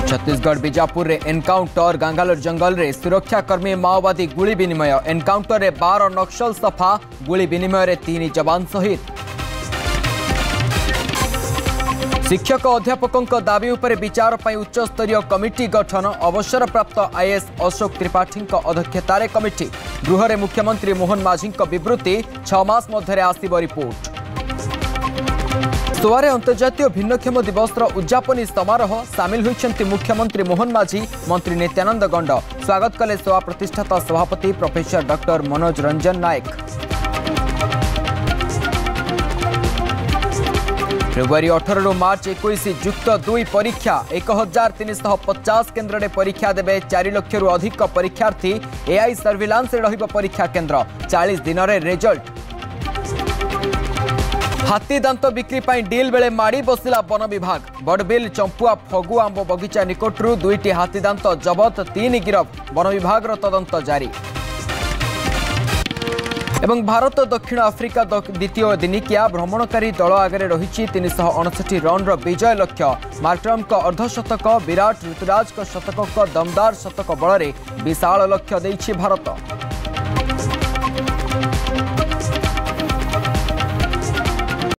छत्तीसगढ़ बीजापुर रे एनकाउंटर गांगालोर जंगल रे सुरक्षाकर्मी माओवादी गुली विनिमय एनकाउंटर रे 12 नक्सल सफा गुली विनिमय रे 3 जवान शहीद। शिक्षक अध्यापकों दाबी उपर विचार पर उच्च स्तरीय कमिटी गठन अवसरप्राप्त आईएएस अशोक त्रिपाठी अध्यक्षतार कमिटी गृह में मुख्यमंत्री मोहन माझी विवृत्ति 6 मास मध्य आसव रिपोर्ट। सोआरे अंतर्जातीय भिन्नक्षम दिवस उद्यापनी समारोह सामिल होइछन्ति मुख्यमंत्री मोहन माझी मंत्री नित्यानंद गंड स्वागत कले सोआ प्रतिष्ठाता सभापति प्रोफेसर डॉक्टर मनोज रंजन नायक। फेब्रुआरी 18 रु मार्च 21 युक्त 2 परीक्षा 1350 केन्द्र में परीक्षा देवे 4 लाख रु अधिक परीक्षार्थी एआई सर्विलांस रहिबो परीक्षा केन्द्र 40 दिन रे रिजल्ट। हाथी दांत बिक्री पाई डील बेले माड़ी बसिला वन विभाग बड़बिल चंपुआ फगु आंब बगीचा निकटरू 2टी हाथी दांत जबत 3 गिरफ वन विभाग तदंत जारी। एवं भारत दक्षिण आफ्रिका द्वितीय दिनिकिया भ्रमणकारी दल आगे रही 359 रन विजय लक्ष्य मार्क्रम अर्धशतक विराट ऋतुराज शतक दमदार शतक बल विशाल लक्ष्य देछि भारत।